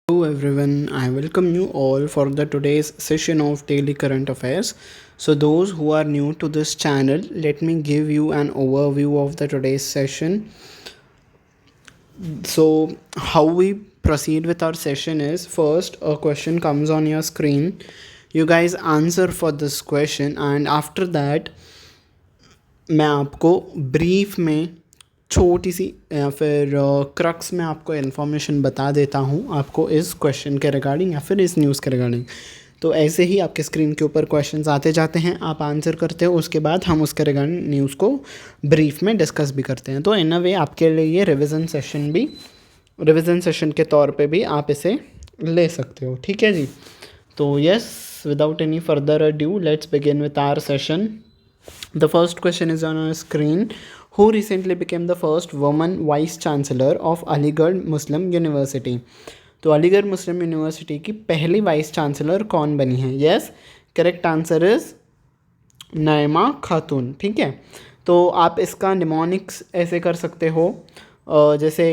Hello everyone, I welcome you all for the today's session of daily current affairs. So those who are new to this channel, let me give you an overview of the today's session. So how we proceed with our session is first a question comes on your screen. You guys answer for this question and after that मैं आपको brief में छोटी सी या फिर crux में आपको information बता देता हूँ आपको इस क्वेश्चन के रिगार्डिंग या फिर इस न्यूज़ के रिगार्डिंग। तो ऐसे ही आपके स्क्रीन के ऊपर क्वेश्चंस आते जाते हैं, आप आंसर करते हो, उसके बाद हम उसके रिगार्डिंग न्यूज़ को ब्रीफ में डिस्कस भी करते हैं। तो इन अ वे आपके लिए ये रिविज़न सेशन के तौर पे भी आप इसे ले सकते हो। ठीक है जी। तो yes, without any further adieu let's begin with our session. The first question is on our screen. Who recently became the first woman vice chancellor of Aligarh Muslim University? तो अलीगढ़ मुस्लिम यूनिवर्सिटी की पहली वाइस चांसलर कौन बनी है? Yes, correct answer is Naima खातून। ठीक है, तो आप इसका निमोनिक्स ऐसे कर सकते हो जैसे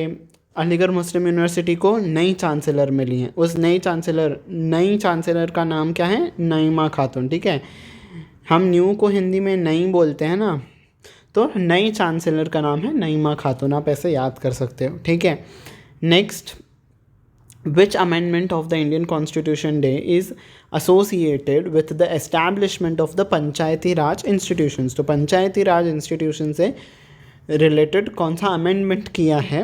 अलीगढ़ मुस्लिम यूनिवर्सिटी को नई चांसलर मिली है, उस नई चांसलर का नाम क्या है? नाइमा खातून। ठीक है, हम न्यू को हिंदी में नई बोलते हैं ना, तो नई चांसलर का नाम है नईमा खातून, आप ऐसे याद कर सकते हो। ठीक है, next, which amendment of the Indian constitution day is associated with the establishment of the Panchayati Raj institutions? तो पंचायती राज इंस्टीट्यूशन से रिलेटेड कौन सा अमेंडमेंट किया है?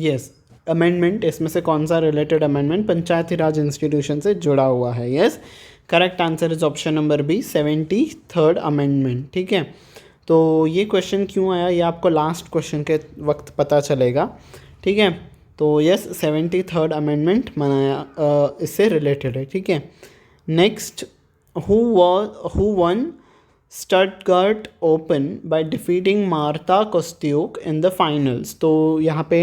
यस, अमेंडमेंट, इसमें से कौन सा related amendment Panchayati Raj institution से जुड़ा हुआ है? Yes, correct answer is option number B, 73rd amendment. ठीक है, तो ये क्वेश्चन क्यों आया ये आपको लास्ट क्वेश्चन के वक्त पता चलेगा। ठीक है, तो यस, 73rd अमेंडमेंट बनाया इससे रिलेटेड है। ठीक है, next, who won Stuttgart open by defeating Marta Kostyuk in the finals? तो यहाँ पे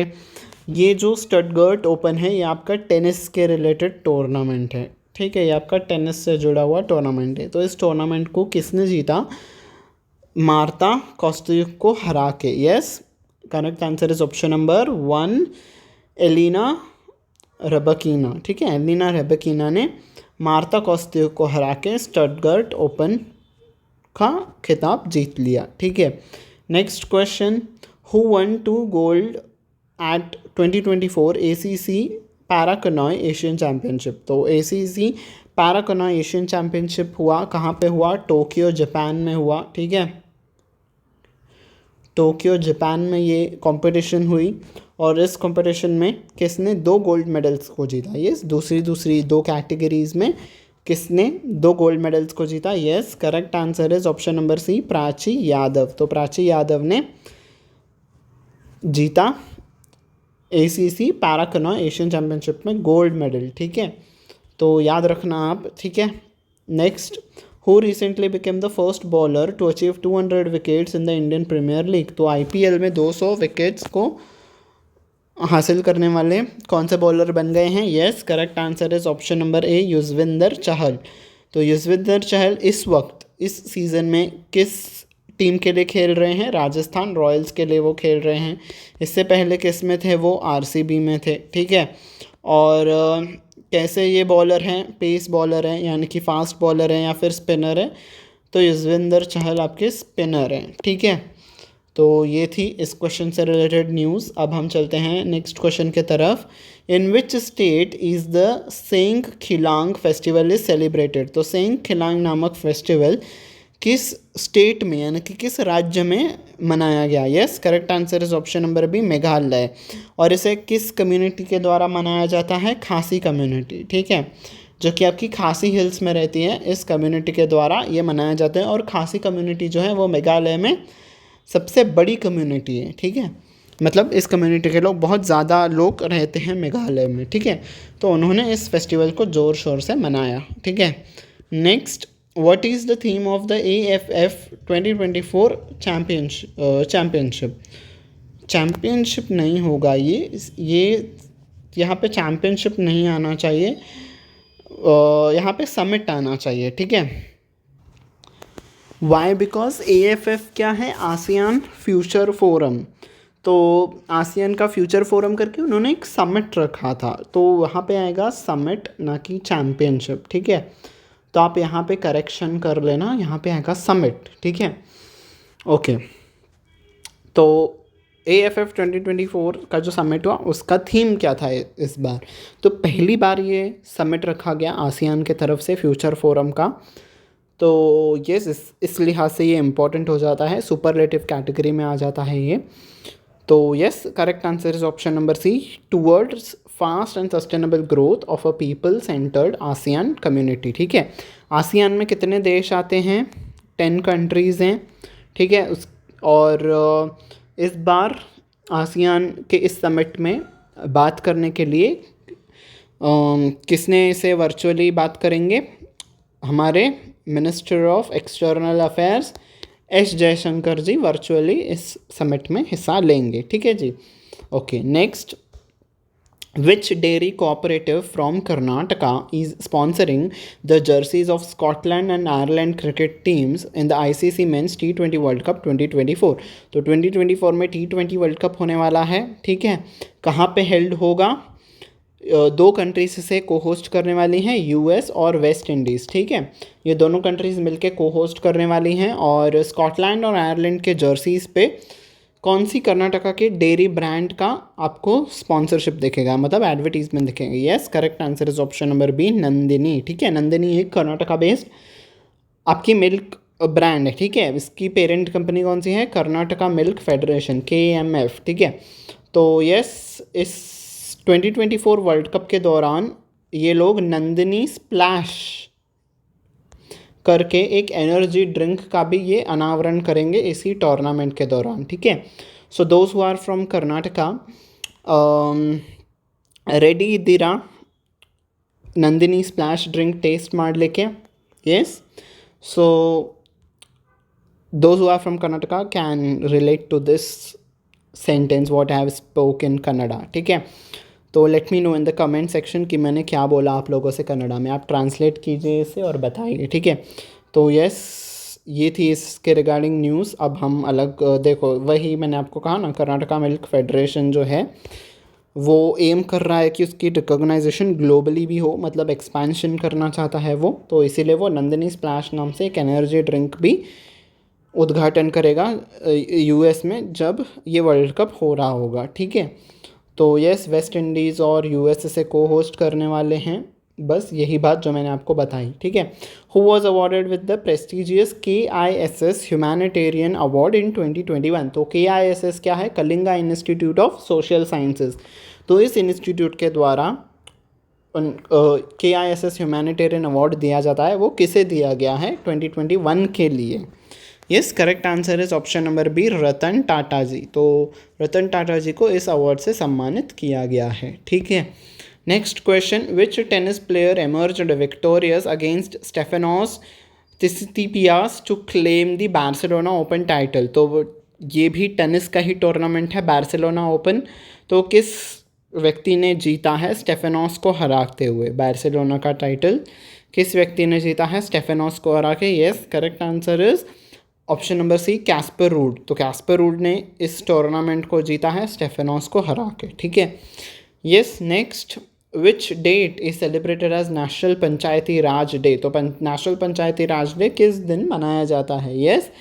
ये जो स्टटगार्ट ओपन है ये आपका टेनिस के रिलेटेड टूर्नामेंट है। ठीक है, ये आपका टेनिस से जुड़ा हुआ टूर्नामेंट है। तो इस टूर्नामेंट को किसने जीता? मार्ता कोस्त्यूक को हरा के। Yes, correct answer is option number 1, Elina Rybakina. ठीक है, एलिना रबकीना ने मार्ता कोस्त्यूक को हरा के स्टटगार्ट ओपन का खिताब जीत लिया। ठीक है, next question, who won 2 gold at 2024 ACC paracanoe Asian championship? तो ACC पैराकनॉय एशियन चैम्पियनशिप हुआ कहाँ पे हुआ? टोक्यो जापान में हुआ। ठीक है, टोक्यो जापान में ये कंपटीशन हुई और इस कंपटीशन में किसने 2 गोल्ड मेडल्स को जीता? यस, दूसरी 2 कैटेगरीज में किसने 2 गोल्ड मेडल्स को जीता? Yes, correct answer is option number C, Prachi Yadav. तो प्राची यादव ने जीता ACC पैराकनॉय एशियन चैम्पियनशिप में गोल्ड मेडल। ठीक है, तो याद रखना आप। ठीक है, next, who recently became the first bowler to achieve 200 wickets in the Indian Premier League? तो IPL में 200 विकेट्स को हासिल करने वाले कौन से बॉलर बन गए हैं? Yes, correct answer is option number A, Yuzvendra Chahal. तो युजवेंद्र चहल इस वक्त इस सीज़न में किस टीम के लिए खेल रहे हैं? राजस्थान रॉयल्स के लिए वो खेल रहे हैं। इससे पहले किस में थे वो? RCB में थे। ठीक है, और कैसे ये बॉलर हैं? पेस बॉलर हैं, यानी कि फास्ट बॉलर हैं या फिर स्पिनर है? तो युजवेंद्र चहल आपके स्पिनर हैं। ठीक है, तो ये थी इस क्वेश्चन से रिलेटेड न्यूज़। अब हम चलते हैं नेक्स्ट क्वेश्चन के तरफ। In which state is the Seng Khihlang festival is celebrated? तो सेंग खिलांग नामक फेस्टिवल किस स्टेट में यानी कि किस राज्य में मनाया गया? Yes, correct answer is option number B, Meghalaya. और इसे किस कम्युनिटी के द्वारा मनाया जाता है? खासी कम्युनिटी। ठीक है, जो कि आपकी खासी हिल्स में रहती है, इस कम्युनिटी के द्वारा ये मनाया जाता है। और खासी कम्युनिटी जो है वो मेघालय में सबसे बड़ी कम्युनिटी है। ठीक है, मतलब इस कम्युनिटी के लोग बहुत ज़्यादा लोग रहते हैं मेघालय में। ठीक है, तो उन्होंने इस फेस्टिवल को ज़ोर शोर से मनाया। ठीक है, next, what is the theme of the AFF 2024 championship? Championship नहीं होगा ये यहाँ पे चैम्पियनशिप नहीं आना चाहिए, यहाँ पे समिट आना चाहिए। ठीक है, वाई? बिकॉज AFF क्या है? ASEAN future forum. तो आसियान का फ्यूचर फोरम करके उन्होंने एक समिट रखा था, तो वहाँ पे आएगा समिट ना कि चैम्पियनशिप, ठीक है। तो आप यहाँ पे करेक्शन कर लेना, यहाँ पे आएगा समिट, ठीक है। ओके, तो AFF 2024 का जो समिट हुआ उसका थीम क्या था इस बार? तो पहली बार ये समिट रखा गया आसियान के तरफ से फ्यूचर फोरम का। तो यस, इस लिहाज से ये इम्पोर्टेंट हो जाता है, सुपरलेटिव कैटेगरी में आ जाता है ये। तो yes, correct answer is option number C, towards fast and sustainable growth of a people centred ASEAN community, ठीक है। आसियान में कितने देश आते हैं? 10 कंट्रीज़ हैं, ठीक है। और इस बार आसियान के इस समिट में बात करने के लिए किसने इसे वर्चुअली बात करेंगे? हमारे minister of external affairs Jaishankar ji virtually इस समिट में हिस्सा लेंगे, ठीक है जी। Okay, next, which dairy cooperative from Karnataka is sponsoring the jerseys of Scotland and Ireland cricket teams in the ICC Men's T20 World Cup 2024? तो 2024 में T20 वर्ल्ड कप होने वाला है, ठीक है। कहाँ पे हेल्ड होगा? दो कंट्रीज से को होस्ट करने वाली हैं, US और वेस्ट इंडीज़, ठीक है। ये दोनों कंट्रीज़ मिलके को होस्ट करने वाली हैं, और स्कॉटलैंड और आयरलैंड के जर्सीज़ पे कौन सी कर्नाटका के डेयरी ब्रांड का आपको स्पॉन्सरशिप दिखेगा, मतलब एडवर्टीजमेंट दिखेंगे? Yes, correct answer is option number B, Nandini, ठीक है। नंदिनी एक कर्नाटका बेस्ड आपकी मिल्क ब्रांड है, ठीक है। इसकी पेरेंट कंपनी कौन सी है? कर्नाटका मिल्क फेडरेशन, KMF, ठीक है। तो यस, इस 2024 वर्ल्ड कप के दौरान ये लोग नंदिनी स्प्लैश करके एक एनर्जी ड्रिंक का भी ये अनावरण करेंगे इसी टूर्नामेंट के दौरान, ठीक है। So those who are from Karnataka, ready इದ್ದೀರಾ नंदिनी स्प्लैश ड्रिंक टेस्ट ಮಾಡಲಿಕ್ಕೆ? yes, so those who are from Karnataka can relate to this sentence what I have spoken Kannada, ठीक है। तो let me know in the comment section कि मैंने क्या बोला आप लोगों से कन्नड़ा में, आप ट्रांसलेट कीजिए इसे और बताइए, ठीक है। तो यस, ये थी इसके रिगार्डिंग न्यूज़। अब हम अलग देखो, वही मैंने आपको कहा ना, कर्नाटका मिल्क फेडरेशन जो है वो एम कर रहा है कि उसकी रिकॉग्नाइजेशन ग्लोबली भी हो, मतलब एक्सपेंशन करना चाहता है वो। तो इसीलिए वो नंदिनी स्प्लैश नाम से एक एनर्जी ड्रिंक भी उद्घाटन करेगा US में जब ये वर्ल्ड कप हो रहा होगा, ठीक है। तो यस, वेस्ट इंडीज़ और US से को होस्ट करने वाले हैं, बस यही बात जो मैंने आपको बताई, ठीक है। Who was awarded with the prestigious KISS humanitarian award in 2021? तो KISS क्या है? Kalinga institute of social sciences. तो इस इंस्टीट्यूट के द्वारा KISS ह्यूमैनिटेरियन अवार्ड दिया जाता है। वो किसे दिया गया है? 2021 के लिए। Yes, correct answer is option number B, Ratan Tata ji. तो रतन टाटा जी को इस अवार्ड से सम्मानित किया गया है, ठीक है। Next question, which tennis player emerged victorious against Stefanos tsitsipas to claim the Barcelona open title? तो ये भी टेनिस का ही टूर्नामेंट है, बार्सिलोना ओपन। तो किस व्यक्ति ने जीता है स्टेफेनोस को हराते हुए बार्सिलोना का टाइटल? किस व्यक्ति ने जीता है स्टेफेनोस को हरा के? Yes, correct answer is option number C, Casper Ruud. तो कैस्पर रूड ने इस टूर्नामेंट को जीता है स्टेफेनोस को हरा के, ठीक है। Yes, next, which date is celebrated as national Panchayati Raj day? तो नेशनल पंचायती राज डे किस दिन मनाया जाता है? Yes,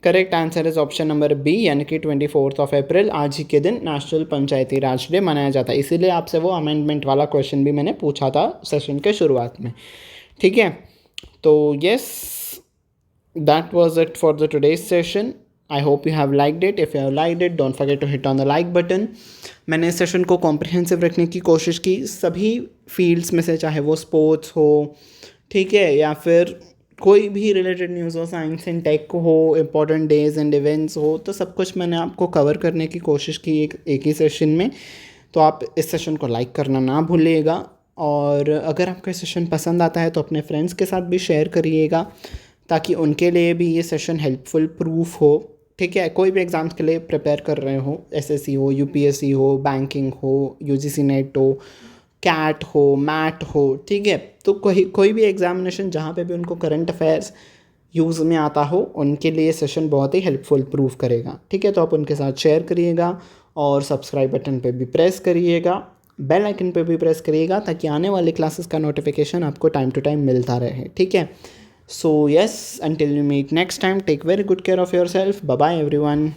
correct answer is option number B, यानी कि 24 अप्रैल, आज ही के दिन नेशनल पंचायती राज डे मनाया जाता है। इसीलिए आपसे वो अमेंडमेंट वाला क्वेश्चन भी मैंने पूछा था सेशन के शुरुआत में, ठीक है। तो yes, that was it for the today's session. I hope you have liked it. If you have liked it, don't forget to hit on the like button. मैंने इस सेशन को कॉम्प्रिहेंसिव रखने की कोशिश की सभी फील्ड्स में से, चाहे वो स्पोर्ट्स हो, ठीक है, या फिर कोई भी रिलेटेड न्यूज़ हो, साइंस एंड टेक हो, इंपॉर्टेंट डेज एंड इवेंट्स हो, तो सब कुछ मैंने आपको कवर करने की कोशिश की एक ही सेशन में। तो आप इस सेशन को लाइक करना ना भूलिएगा, और अगर आपको ये सेशन पसंद आता है तो अपने फ्रेंड्स के साथ भी शेयर करिएगा, ताकि उनके लिए भी ये सेशन हेल्पफुल प्रूफ हो, ठीक है। कोई भी एग्ज़ाम्स के लिए प्रिपेयर कर रहे हो, SSC हो, UPSC हो, बैंकिंग हो, UGC नेट हो, कैट हो, मैट हो, ठीक है। तो कोई भी एग्जामिनेशन जहाँ पे भी उनको करंट अफेयर्स यूज़ में आता हो, उनके लिए सेशन बहुत ही हेल्पफुल प्रूफ करेगा, ठीक है। तो आप उनके साथ शेयर करिएगा और सब्सक्राइब बटन पे भी प्रेस करिएगा, बेल आइकन पे भी प्रेस करिएगा, ताकि आने वाले क्लासेस का नोटिफिकेशन आपको टाइम टू टाइम मिलता रहे, ठीक है। So yes, until you meet next time, take very good care of yourself. Bye bye everyone.